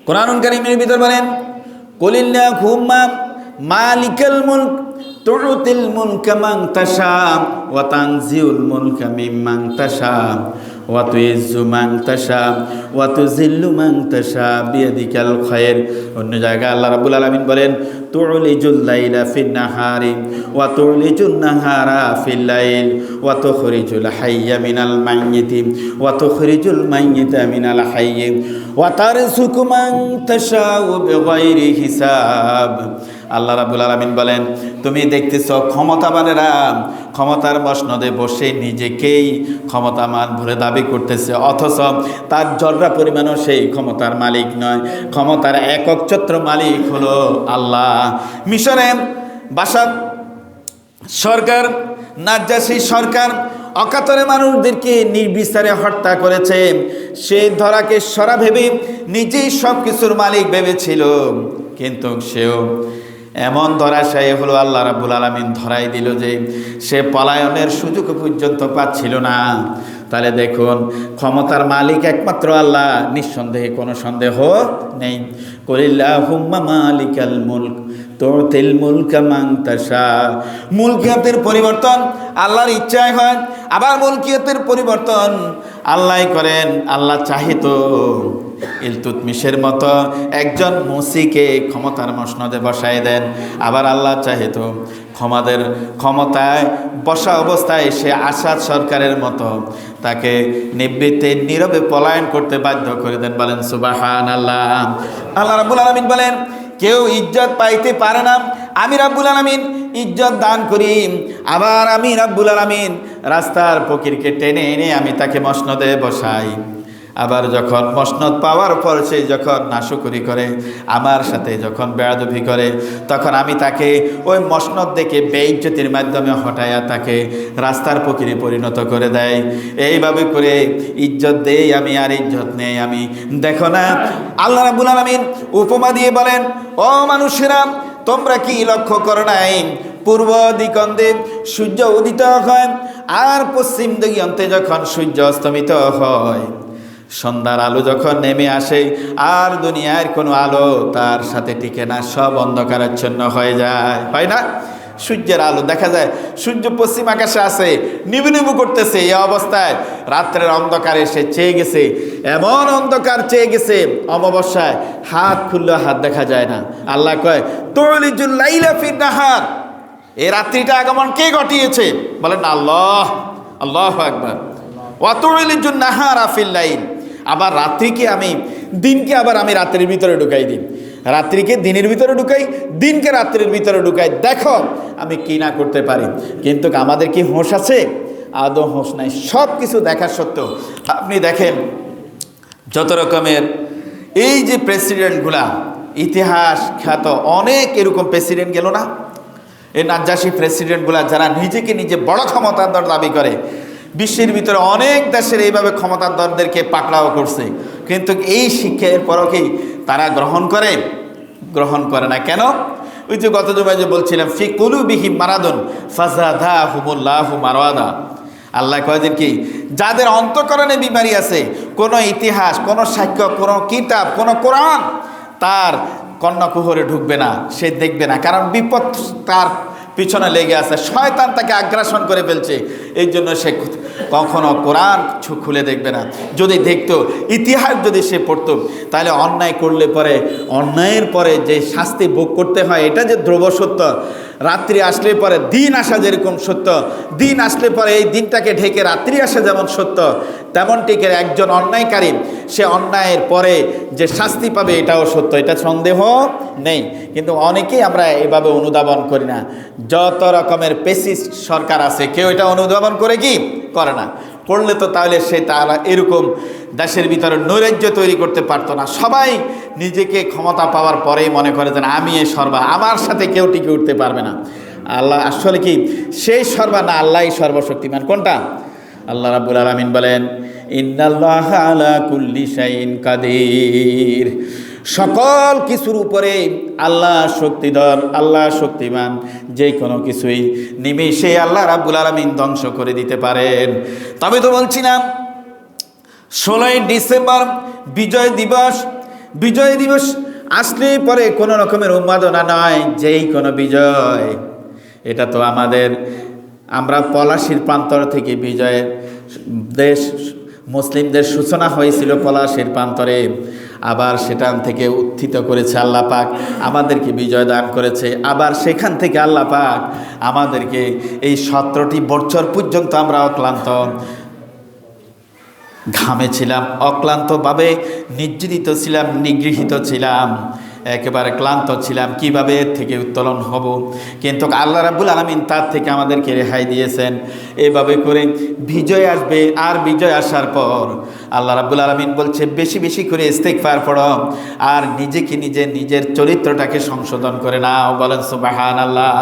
Speaker 1: কোরআনুল কারীমের ভিতর বলেন, কুলিল্লাহুম্মা মালিকাল মুলক তুতিল মুলকা মান তাশা ওয়া তানজিউল মুলকা মিম্মান তাশা ওয়া তুইজ্জু মান তাশা ওয়া তুযিল্লু মান তাশা বিয়াদিকাল খায়র। অন্য জায়গায় আল্লাহ রাব্বুল আলামিন বলেন, তুলিজুল লাইলা ফিন নাহারি ওয়া তুলিজুন নাহারা ফিল লাইল ওয়া তুখরিজুল হাইয়্যা মিনাল মাইয়িতি ওয়া তুখরিজুল মাইয়িতা মিনাল হাইয়্যি ওয়া তারযুকু মান তাশাউ বিগাইরি হিসাব। আল্লাহ রাব্বুল আলামিন বলেন, তুমি দেখতেছ ক্ষমতাবানেরা ক্ষমতার মসনদে বসে নিজেকেই ক্ষমতামান বলে দাবি করতেছে, অথচ তার জর্রা পরিমাণও সেই ক্ষমতার মালিক নয়। ক্ষমতার একচ্ছত্র মালিক হলো আল্লাহ। মিশরে বাশার সরকার, নাজ্জাশী সরকার অকাতরে মানুষদেরকে নির্বিচারে হত্যা করেছে। সে ধরাকে সরা ভেবে নিজেই সব কিছুর মালিক ভেবেছিল, কিন্তু সেও এমন ধরাশায়ী হলো, আল্লাহ রাব্বুল আলামিন ধরাই দিল যে সে পলায়নের সুযোগ পর্যন্ত পাচ্ছিল না। তাহলে দেখুন, ক্ষমতার মালিক একমাত্র আল্লাহ, নিঃসন্দেহে কোনো সন্দেহ নেই। কুলিল্লাহুম্মা মালিকাল মুলক তুতিল মুলকা মান তাশা। মুলকিয়াতের পরিবর্তন আল্লাহর ইচ্ছায় হয়, আবার মুলকিয়াতের পরিবর্তন আল্লাহই করেন। আল্লাহ চাহিত ইলতুতমিশের মতো একজন মুসিকে ক্ষমতার মসনদে বসায় দেন, আবার আল্লাহ চাহিত ক্ষমতায় বসা অবস্থায় সে আসাদ সরকারের মতো তাকে নিবৃত্তে নীরবে পলায়ন করতে বাধ্য করে দেন। বলেন সুবহানাল্লাহ। আল্লাহ রাব্বুল আলামিন বলেন, কেউ ইজ্জত পাইতে পারে না, আমি রাব্বুল আলামিন ইজ্জত দান করি। আবার আমি রাব্বুল আলামিন রাস্তার ফকিরকে টেনে এনে আমি তাকে মসনদে বসাই। আবার যখন মসনদ পাওয়ার পর সে যখন নাশুকরি করে, আমার সাথে যখন বেয়াদবি করে, তখন আমি তাকে ওই মসনদ দেখে বেইজ্জতির মাধ্যমে হটায়া তাকে রাস্তার ফকিরে পরিণত করে দেয়। এইভাবে করে ইজ্জত দেই আমি আর ইজ্জত নেই আমি। দেখো না, আল্লাহ রাব্বুল আলামিন উপমা দিয়ে বলেন, ও মানুষেরা, তোমরা কি লক্ষ্য করো নাই, পূর্ব দিগন্তে সূর্য উদিত হয় আর পশ্চিম দিগন্তে যখন সূর্য অস্তমিত হয়, সন্ধ্যার আলো যখন নেমে আসে আর দুনিয়ার কোনো আলো তার সাথে টিকে না, সব অন্ধকারাচ্ছন্ন হয়ে যায়, হয় না? সূর্যের আলো দেখা যায়, সূর্য পশ্চিম আকাশে আছে, নিবু নিবু করতেছে। এই অবস্থায় রাত্রের অন্ধকারে সে চেয়ে গেছে, এমন অন্ধকার চেয়ে গেছে, অমাবস্যায় হাত খুললেও হাত দেখা যায় না। আল্লাহ কয়, তুলিজুল লাইলা ফিন নাহার, এই রাত্রিটা আগমন কে ঘটিয়েছে? বলেন আল্লাহ। আল্লাহু আকবার। ওয়া তুলিজুন নাহারা ফিল লাইল, আবার রাত্রিকে আমি দিনকে আবার আমি রাত্রির ভিতরে ঢুকাই দিই, রাত্রিকে দিনের ভিতরে ঢুকাই, দিনকে রাত্রির ভিতরে ঢুকাই। দেখো আমি কি না করতে পারি। কিন্তু আমাদের কি হোশ আছে? আদৌ হোশ নাই। সব কিছু দেখার সত্ত্বেও আপনি দেখেন যত রকমের এই যে প্রেসিডেন্টগুলা, ইতিহাস খ্যাত অনেক এরকম প্রেসিডেন্ট গেল না, এই নাজ্জাসী প্রেসিডেন্টগুলা যারা নিজেকে নিজে বড় ক্ষমতাধর দাবি করে, বিশ্বের ভিতরে অনেক দেশের এইভাবে ক্ষমতাধরদেরকে পাকড়াও করছে। কিন্তু এই শিক্ষা এরপরও কি তারা গ্রহণ করে না। কেন? ওই যে গত জুমায় যে বলছিলাম, ফি কুলুবিহিম মারাদুন ফাযাদাহুমুল্লাহু মারাদা। আল্লাহ কয়েছেন কি, যাদের অন্তঃকরণে বিমারি আছে, কোনো ইতিহাস, কোনো সাক্ষ্য, কোনো কিতাব, কোনো কোরআন তার কর্ণকুহরে ঢুকবে না, সে দেখবে না। কারণ বিপদ তার পিছনে লেগে আছে, শয়তান তাকে আগ্রাসন করে ফেলছে। এই জন্য সে কখনো কোরআন খুলে দেখবে না। যদি দেখতো, ইতিহাস যদি সে পড়তো, তাহলে অন্যায় করলে পরে অন্যায়ের পরে যে শাস্তি ভোগ করতে হয়, এটা যে ধ্রুব সত্য। রাত্রি আসলে পরে দিন আসা যেরকম সত্য, দিন আসলে পরে এই দিনটাকে ঢেকে রাত্রি আসা যেমন সত্য, তেমনটিকে একজন অন্যায়কারী সে অন্যায়ের পরে যে শাস্তি পাবে এটাও সত্য, এটা সন্দেহ নেই। কিন্তু অনেকেই আমরা এভাবে অনুধাবন করি না। যত রকমের পেসিস্ট সরকার আছে, কেউ এটা অনুধাবন করে কি করে না। করলে তো তাহলে সে তারা এরকম দেশের ভিতরে নৈরাজ্য তৈরি করতে পারতো না। সবাই নিজেকে ক্ষমতা পাওয়ার পরেই মনে করে যে আমি এই সর্বা, আমার সাথে কেউ টিকে উঠতে পারবে না। আল্লাহ আসলে কি সেই সর্বা না, আল্লাহই সর্বশক্তিমান। কোনটা? আল্লাহ রাব্বুল আলামিন বলেন, ইন্নাল্লাহা আলা কুল্লি শাইইন কাদির, সকল কিছুর উপরে আল্লাহ শক্তিধর, আল্লাহ শক্তিমান। যে কোনো কিছুই নিমেষে আল্লাহ রাব্বুল আলামিন ধ্বংস করে দিতে পারেন। তবে তো বলছিলাম 16ই ডিসেম্বর বিজয় দিবস। বিজয় দিবস আসলে পরে কোনো রকমের উন্মাদনা নয়, যেই কোনো বিজয়। এটা তো আমরা পলাশির প্রান্তর থেকে বিজয়ের দেশ মুসলিমদের সূচনা হয়েছিল পলাশির প্রান্তরে। আবার সেখান থেকে উত্থিত করেছে আল্লাহ পাক, আমাদেরকে বিজয় দান করেছে। আবার সেখান থেকে আল্লাহ পাক আমাদেরকে এই 17টি বছর পর্যন্ত আমরা অক্লান্ত ঘামে ছিলাম, অক্লান্তভাবে নির্যাতিত ছিলাম, নিগৃহীত ছিলাম, একেবারে ক্লান্ত ছিলাম, কিভাবে এর থেকে উত্তোলন হব। কিন্তু আল্লাহ রাব্বুল আলামিন তার থেকে আমাদেরকে রেহাই দিয়েছেন। এভাবে করে বিজয় আসবে। আর বিজয় আসার পর আল্লাহ রাব্বুল আলামিন বলছে, বেশি বেশি করে ইস্তেগফার পড়ো আর নিজের চরিত্রটাকে সংশোধন করে নাও। বলেন সুবহানাল্লাহ।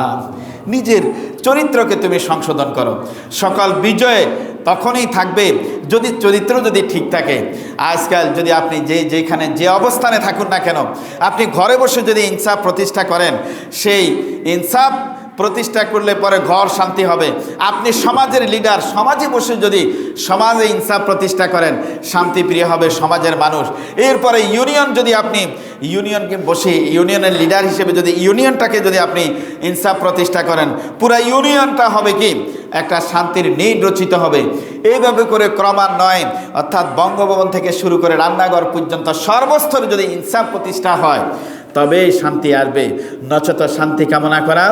Speaker 1: নিজের চরিত্রকে তুমি সংশোধন করো। সকল বিজয় তখনই থাকবে যদি চরিত্র যদি ঠিক থাকে। আজকাল যদি আপনি যেখানে যে অবস্থানে থাকুন না কেন, আপনি ঘরে বসে যদি ইনসাফ প্রতিষ্ঠা করেন, সেই ইনসাফ প্রতিষ্ঠা করলে পরে ঘর শান্তি হবে। আপনি সমাজের লিডার, সমাজে বসে যদি সমাজে ইনসাফ প্রতিষ্ঠা করেন, শান্তিপ্রিয় হবে সমাজের মানুষ। এরপরে ইউনিয়ন যদি আপনি ইউনিয়নকে বসে ইউনিয়নের লিডার হিসেবে যদি ইউনিয়নটাকে যদি আপনি ইনসাফ প্রতিষ্ঠা করেন, পুরা ইউনিয়নটা হবে কি একটা শান্তির নীড় রচিত হবে। এইভাবে করে ক্রমান্বয়ে, অর্থাৎ বঙ্গভবন থেকে শুরু করে রান্নাঘর পর্যন্ত সর্বস্তরে যদি ইনসাফ প্রতিষ্ঠা হয়, তবেই শান্তি আসবে, নচেত শান্তি কামনা করা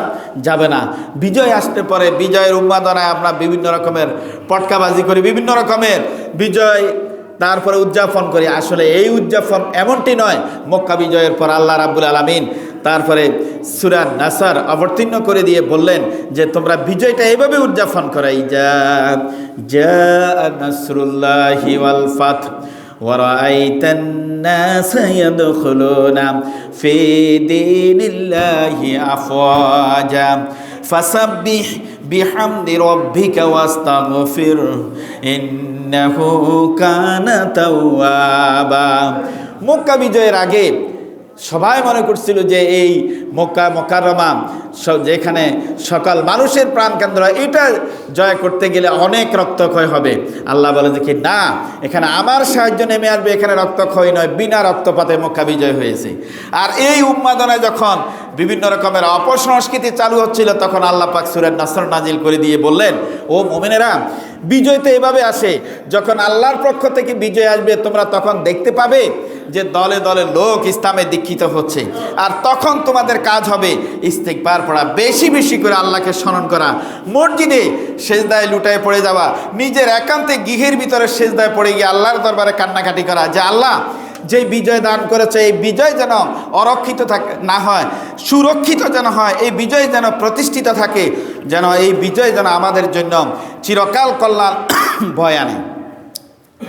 Speaker 1: যাবে না। বিজয় আসতে পরে বিজয়ের উন্মাদনায় আমরা বিভিন্ন রকমের পটকাবাজি করি, বিভিন্ন রকমের বিজয় তারপরে উদযাপন করি। আসলে এই উদযাপন এমনটি নয়। মক্কা বিজয়ের পর আল্লাহ রাব্বুল আলামিন তারপরে সূরা নাসর অবতীর্ণ করে দিয়ে বললেন যে তোমরা বিজয়টা এইভাবে উদযাপন করো, জা নাসরুল্লাহি ওয়াল ফাত ওয়া রাআইতান নাস ইয়াদখুলুনা ফি দীনিল্লাহি আফওয়াজা ফাসাব্বিহ বিহামদি রাব্বিকা ওয়াস্তাগফির ইন্নাহু কানা তাওয়াবা। মক্কা বিজয়ের আগে সবাই মনে করছিল যে এই মক্কা মুকাররমা যেখানে সকল মানুষের প্রাণকেন্দ্র, এটা জয় করতে গেলে অনেক রক্তক্ষয় হবে। আল্লাহ বলে যে কি না, এখানে আমার সাহায্য নেমে আসবে, এখানে রক্তক্ষয় নয়, বিনা রক্তপাতে মক্কা বিজয় হয়েছে। আর এই উন্মাদনায় যখন বিভিন্ন রকমের অপসংস্কৃতি চালু হচ্ছিল, তখন আল্লাহ পাক সূরা নাসর নাজিল করে দিয়ে বললেন, ও মুমিনেরা, বিজয় তো এভাবে আসে, যখন আল্লাহর পক্ষ থেকে বিজয় আসবে তোমরা তখন দেখতে পাবে যে দলে দলে লোক ইসলামে দীক্ষিত হচ্ছে। আর তখন তোমাদের কাজ হবে ইস্তিগফার পড়া, বেশি বেশি করে আল্লাহকে স্মরণ করা, মসজিদে সেজদায় লুটায় পড়ে যাওয়া, নিজের একান্তে গৃহের ভিতরে সেজদায় পড়ে গিয়ে আল্লাহর দরবারে কান্নাকাটি করা যে আল্লাহ যে বিজয় দান করেছে এই বিজয় যেন অরক্ষিত থাকে না হয়, সুরক্ষিত যেন হয়, এই বিজয় যেন প্রতিষ্ঠিত থাকে, যেন এই বিজয় যেন আমাদের জন্য চিরকাল কল্যাণ বয়ে আনে।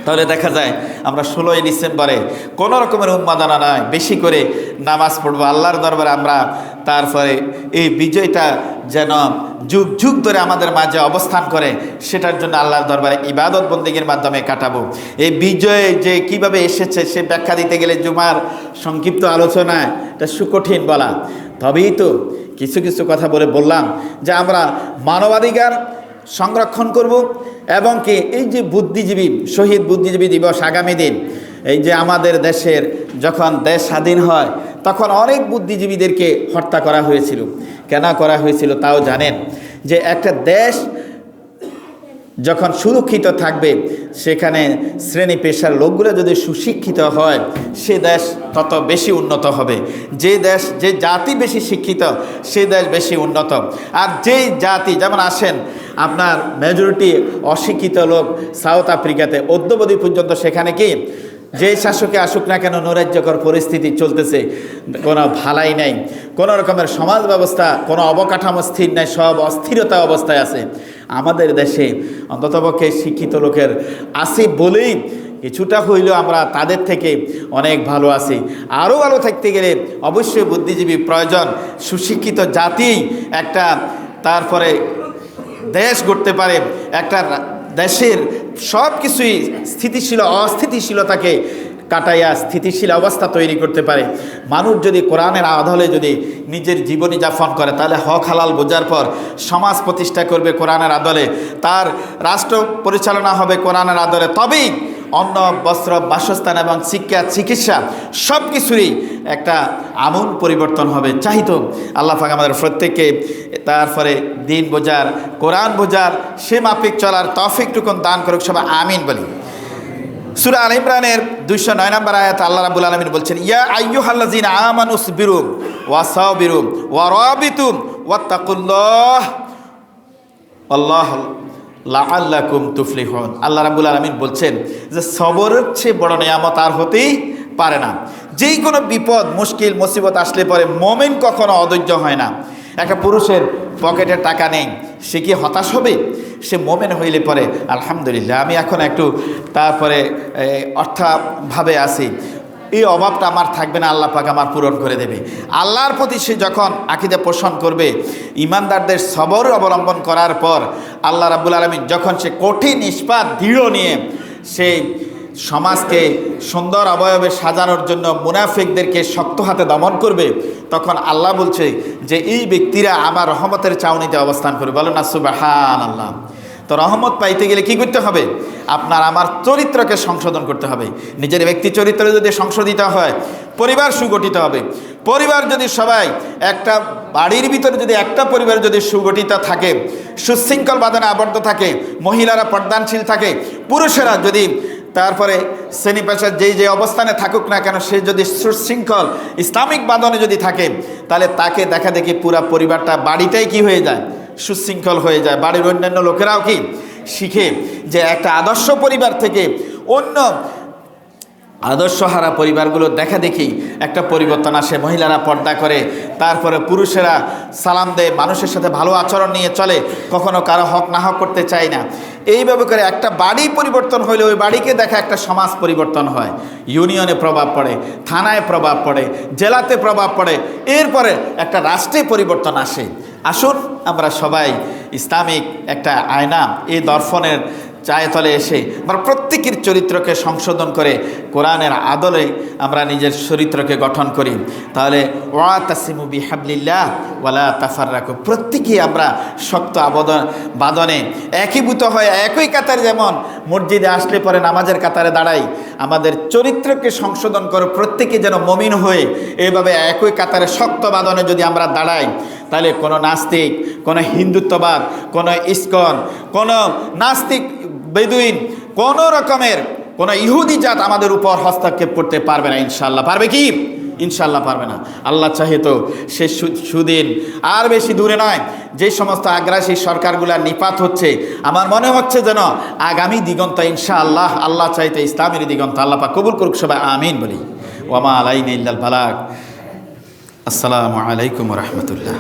Speaker 1: তাহলে দেখা যায় আমরা 16ই ডিসেম্বরে কোনো রকমের উন্মাদনা নয়, বেশি করে নামাজ পড়বো আল্লাহর দরবারে আমরা। তারপরে এই বিজয়টা যেন যুগ যুগ ধরে আমাদের মাঝে অবস্থান করে, সেটার জন্য আল্লাহর দরবারে ইবাদত বন্দেগীর মাধ্যমে কাটাবো। এই বিজয় যে কিভাবে এসেছে সে ব্যাখ্যা দিতে গেলে জুমার সংক্ষিপ্ত আলোচনায় এটা সুকঠিন বলা। তবেই তো কিছু কিছু কথা বললাম যে আমরা মানবাধিকার সংরক্ষণ করব, এবং কি এই যে বুদ্ধিজীবী শহীদ বুদ্ধিজীবী দিবস আগামী দিন, এই যে আমাদের দেশের যখন দেশ স্বাধীন হয় তখন অনেক বুদ্ধিজীবীদেরকে হত্যা করা হয়েছিল। কেন করা হয়েছিল তাও জানেন, যে একটা দেশ যখন সুরক্ষিত থাকবে সেখানে শ্রেণী পেশার লোকগুলো যদি সুশিক্ষিত হয় সে দেশ তত বেশি উন্নত হবে। যে দেশ যে জাতি বেশি শিক্ষিত সে দেশ বেশি উন্নত। আর যেই জাতি, যেমন আসেন আপনার মেজরিটি অশিক্ষিত লোক সাউথ আফ্রিকাতে অদ্যাবধি পর্যন্ত, সেখানে কি যে শাসকে আসুক না কেন নৈরাজ্যকর পরিস্থিতি চলতেছে, কোনো ভালাই নাই, কোনো রকমের সমাজ ব্যবস্থা, কোনো অবকাঠামো স্থির নাই, সব অস্থিরতা অবস্থায় আছে। আমাদের দেশে অন্ততপক্ষে শিক্ষিত লোকের আছে বলেই কিছুটা হইলেও আমরা তাদের থেকে অনেক ভালো আছি। আরও ভালো থাকতে গেলে অবশ্যই বুদ্ধিজীবী প্রয়োজন। সুশিক্ষিত জাতি একটা তারপরে দেশ গড়তে পারে, একটা দেশের সব কিছুই স্থিতিশীল অস্থিতিশীলতাকে কাটাইয়া স্থিতিশীল অবস্থা তৈরি করতে পারে। মানুষ যদি কোরআনের আদলে যদি নিজের জীবনী যাপন করে তাহলে হক হালাল বোঝার পর সমাজ প্রতিষ্ঠা করবে কোরআনের আদলে, তার রাষ্ট্র পরিচালনা হবে কোরআনের আদলে, তবেই অন্ন বস্ত্র বাসস্থান এবং শিক্ষা চিকিৎসা সব কিছুরই একটা আমূল পরিবর্তন হবে। চাইতো আল্লাহ পাক আমাদের প্রত্যেককে তারপরে দিন বোঝার, কোরআন বোঝার, সে মাফিক চলার তৌফিকটুকুন দান করুক, সবাই আমিন বলি। সূরা আল ইমরানের 209 নম্বর আয়াত আল্লাহ রাব্বুল আলামিন বলছেন, ইয়া আইয়ুহাল্লাযীনা আমানুসবিরু ওয়াসাবিরু ওয়ারাবিতু ওয়াত্তাকুল্লাহ আল্লাহু লাআল্লাকুম তুফলিহুন। আল্লাহ রাব্বুল আলামিন বলছেন যে সবরের চেয়ে বড় নিয়ামত আর হতেই পারে না। যেই কোনো বিপদ মুশকিল মুসিবত আসলে পরে মুমিন কখনো অধৈর্য হয় না। একটা পুরুষের পকেটে টাকা নেই, সে কি হতাশ হবে? সে মোমেন হইলে পরে আলহামদুলিল্লাহ আমি এখন একটু তারপরে অর্থভাবে আছি, এই অভাবটা আমার থাকবে না, আল্লাহ পাক আমার পূরণ করে দেবে। আল্লাহর প্রতি সে যখন আকীদা পোষণ করবে, ইমানদারদের সবর অবলম্বন করার পর আল্লাহ রাব্বুল আলামিন যখন সে কঠিন ইস্পাত দৃঢ় নিয়ে সেই সমাজকে সুন্দর অবয়বে সাজানোর জন্য মুনাফিকদেরকে শক্ত হাতে দমন করবে, তখন আল্লাহ বলছে যে এই ব্যক্তিরা আমার রহমতের চাউনিতে অবস্থান করবে। বলেন না সুবহানাল্লাহ। তো রহমত পাইতে গেলে কি করতে হবে? আপনার আমার চরিত্রকে সংশোধন করতে হবে। নিজের ব্যক্তি চরিত্র যদি সংশোধিত হয়, পরিবার সুগঠিত হবে। পরিবার যদি সবাই একটা বাড়ির ভিতরে যদি একটা পরিবার যদি সুগঠিত থাকে, সুশৃঙ্খল বাঁধনে আবদ্ধ থাকে, মহিলারা পর্দানশীল থাকে, পুরুষেরা যদি তারপরে শ্রেণী পেশার যে অবস্থানে থাকুক না কেন, সে যদি সুশৃঙ্খল ইসলামিক বাঁধনে যদি থাকে, তাহলে তাকে দেখা দেখি পুরা পরিবারটা, বাড়িটাই কি হয়ে যায়, সুশৃঙ্খল হয়ে যায়। বাড়ির অন্যান্য লোকেরাও কি শিখে যে একটা আদর্শ পরিবার থেকে অন্য আদর্শহারা পরিবারগুলো দেখা দেখি একটা পরিবর্তন আসে। মহিলারা পর্দা করে, তারপরে পুরুষেরা সালাম দেয়, মানুষের সাথে ভালো আচরণ নিয়ে চলে, কখনো কারো হক না হক করতে চায় না। এইভাবে করে একটা বাড়ি পরিবর্তন হলে ওই বাড়িকে দেখা একটা সমাজ পরিবর্তন হয়, ইউনিয়নে প্রভাব পড়ে, থানায় প্রভাব পড়ে, জেলাতে প্রভাব পড়ে, এরপরে একটা রাষ্ট্রে পরিবর্তন আসে। আসুন আমরা সবাই ইসলামিক একটা আয়না, এই দর্পণের চায়তলে এসে আমরা প্রত্যেকের চরিত্রকে সংশোধন করে কোরআনের আদলে আমরা নিজের চরিত্রকে গঠন করি। তাহলে ওয়াতাসিমু বিহাবলিল্লাহ ওয়ালা তাফাররাকু, প্রত্যেকেই আমরা শক্ত বাঁধনে একীভূত হয়ে একই কাতারে, যেমন মসজিদে আসলে পরে নামাজের কাতারে দাঁড়াই, আমাদের চরিত্রকে সংশোধন করে প্রত্যেকে যেন মুমিন হয়ে এইভাবে একই কাতারে শক্ত বাঁধনে যদি আমরা দাঁড়াই, তাহলে কোনো নাস্তিক, কোনো হিন্দুত্ববাদ, কোনো ইসকন, কোনো নাস্তিক বেদুইন, কোনো রকমের কোনো ইহুদি জাত আমাদের উপর হস্তক্ষেপ করতে পারবে না। ইনশাআল্লাহ পারবে কি? ইনশাআল্লাহ পারবে না। আল্লাহ চাহে তো সে সুদিন আর বেশি দূরে নয়, যে সমস্ত আগ্রাসী সরকারগুলা নিপাত হচ্ছে, আমার মনে হচ্ছে যেন আগামী দিগন্ত ইনশাআল্লাহ, আল্লাহ চাইতে ইসলামের দিগন্ত আল্লাহ পাক কবুল করুক। সবাই আমিন বলি। ওয়ামা আলাইনা ইল্লাল বালাগ। আসসালামু আলাইকুম ওয়া রাহমাতুল্লাহ।